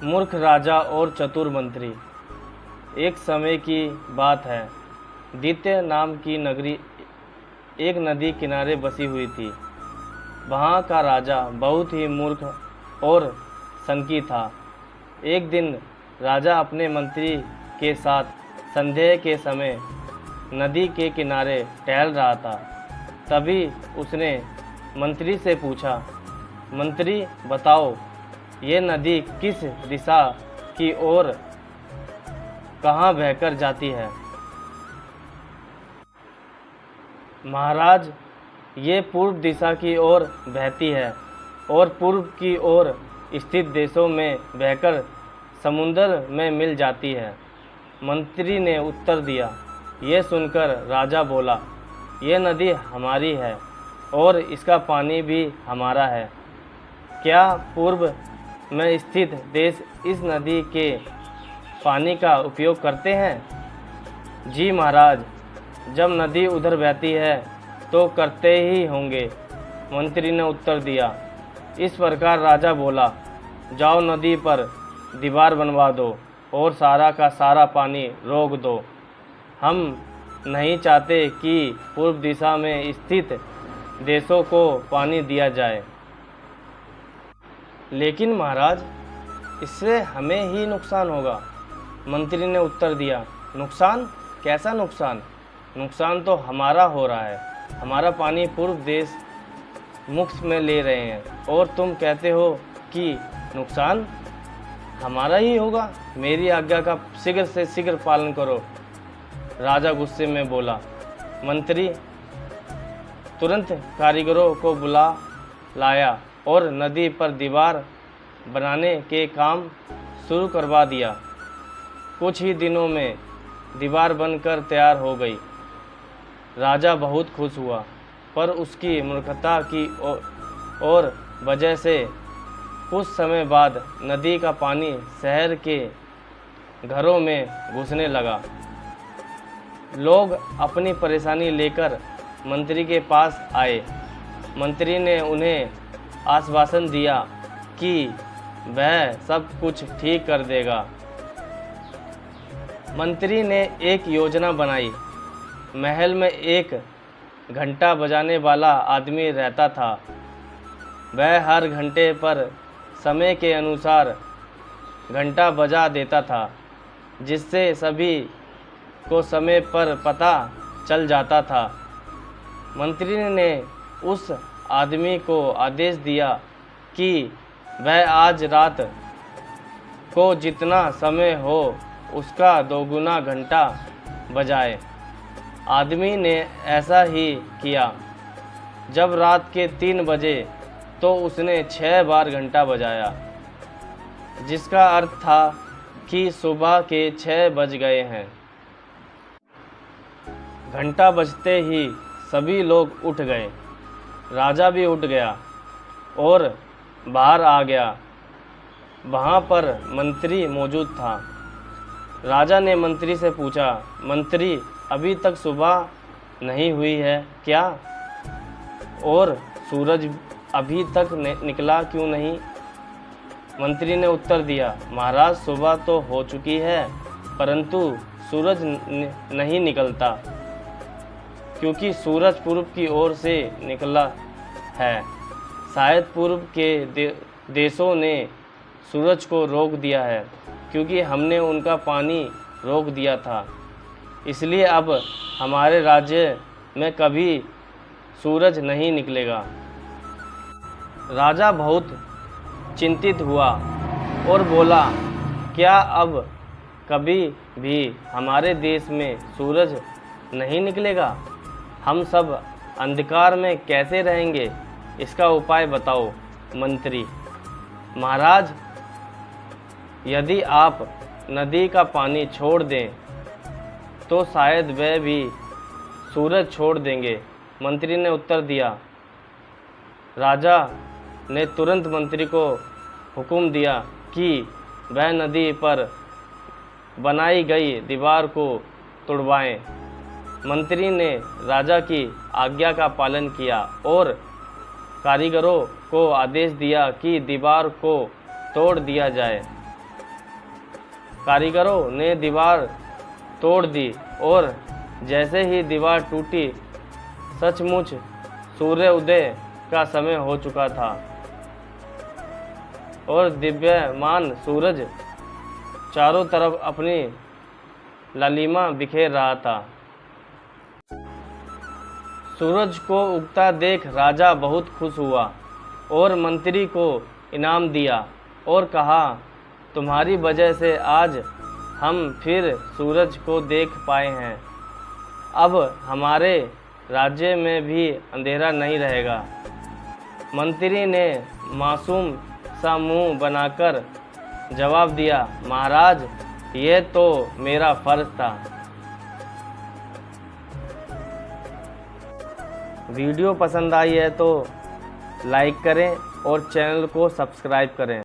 मूर्ख राजा और चतुर मंत्री। एक समय की बात है। दित्य नाम की नगरी एक नदी किनारे बसी हुई थी। वहाँ का राजा बहुत ही मूर्ख और संकी था। एक दिन राजा अपने मंत्री के साथ संध्या के समय नदी के किनारे टहल रहा था। तभी उसने मंत्री से पूछा, मंत्री बताओ, ये नदी किस दिशा की ओर कहाँ बहकर जाती है? महाराज, ये पूर्व दिशा की ओर बहती है और पूर्व की ओर स्थित देशों में बहकर समुद्र में मिल जाती है। मंत्री ने उत्तर दिया। यह सुनकर राजा बोला, यह नदी हमारी है और इसका पानी भी हमारा है। क्या पूर्व में स्थित देश इस नदी के पानी का उपयोग करते हैं? जी महाराज, जब नदी उधर बहती है तो करते ही होंगे, मंत्री ने उत्तर दिया। इस प्रकार राजा बोला, जाओ नदी पर दीवार बनवा दो और सारा का सारा पानी रोक दो। हम नहीं चाहते कि पूर्व दिशा में स्थित देशों को पानी दिया जाए। लेकिन महाराज, इससे हमें ही नुकसान होगा, मंत्री ने उत्तर दिया। नुकसान? कैसा नुकसान? नुकसान तो हमारा हो रहा है। हमारा पानी पूर्व देश मुफ्त में ले रहे हैं और तुम कहते हो कि नुकसान हमारा ही होगा। मेरी आज्ञा का शीघ्र से शीघ्र पालन करो, राजा गुस्से में बोला। मंत्री तुरंत कारीगरों को बुला लाया और नदी पर दीवार बनाने के काम शुरू करवा दिया। कुछ ही दिनों में दीवार बनकर तैयार हो गई। राजा बहुत खुश हुआ, पर उसकी मूर्खता की और वजह से कुछ समय बाद नदी का पानी शहर के घरों में घुसने लगा। लोग अपनी परेशानी लेकर मंत्री के पास आए। मंत्री ने उन्हें आश्वासन दिया कि वह सब कुछ ठीक कर देगा। मंत्री ने एक योजना बनाई। महल में एक घंटा बजाने वाला आदमी रहता था। वह हर घंटे पर समय के अनुसार घंटा बजा देता था, जिससे सभी को समय पर पता चल जाता था। मंत्री ने उस आदमी को आदेश दिया कि वह आज रात को जितना समय हो उसका दोगुना घंटा बजाए। आदमी ने ऐसा ही किया। जब रात के 3 बजे तो उसने 6 बार घंटा बजाया, जिसका अर्थ था कि सुबह के 6 बज गए हैं। घंटा बजते ही सभी लोग उठ गए। राजा भी उठ गया और बाहर आ गया। वहाँ पर मंत्री मौजूद था। राजा ने मंत्री से पूछा, मंत्री, अभी तक सुबह नहीं हुई है क्या? और सूरज अभी तक निकला क्यों नहीं? मंत्री ने उत्तर दिया, महाराज, सुबह तो हो चुकी है, परंतु सूरज नहीं निकलता, क्योंकि सूरज पूर्व की ओर से निकला है। शायद पूर्व के देशों ने सूरज को रोक दिया है, क्योंकि हमने उनका पानी रोक दिया था। इसलिए अब हमारे राज्य में कभी सूरज नहीं निकलेगा। राजा बहुत चिंतित हुआ और बोला, क्या अब कभी भी हमारे देश में सूरज नहीं निकलेगा? हम सब अंधकार में कैसे रहेंगे? इसका उपाय बताओ, मंत्री। महाराज, यदि आप नदी का पानी छोड़ दें तो शायद वह भी सूरज छोड़ देंगे, मंत्री ने उत्तर दिया। राजा ने तुरंत मंत्री को हुक्म दिया कि वह नदी पर बनाई गई दीवार को तुड़वाएं। मंत्री ने राजा की आज्ञा का पालन किया और कारीगरों को आदेश दिया कि दीवार को तोड़ दिया जाए। कारीगरों ने दीवार तोड़ दी और जैसे ही दीवार टूटी सचमुच सूर्य उदय का समय हो चुका था और दिव्यमान सूरज चारों तरफ अपनी लालिमा बिखेर रहा था। सूरज को उगता देख राजा बहुत खुश हुआ और मंत्री को इनाम दिया और कहा, तुम्हारी वजह से आज हम फिर सूरज को देख पाए हैं। अब हमारे राज्य में भी अंधेरा नहीं रहेगा। मंत्री ने मासूम सा मुंह बनाकर जवाब दिया, महाराज यह तो मेरा फर्ज था। वीडियो पसंद आई है तो लाइक करें और चैनल को सब्सक्राइब करें।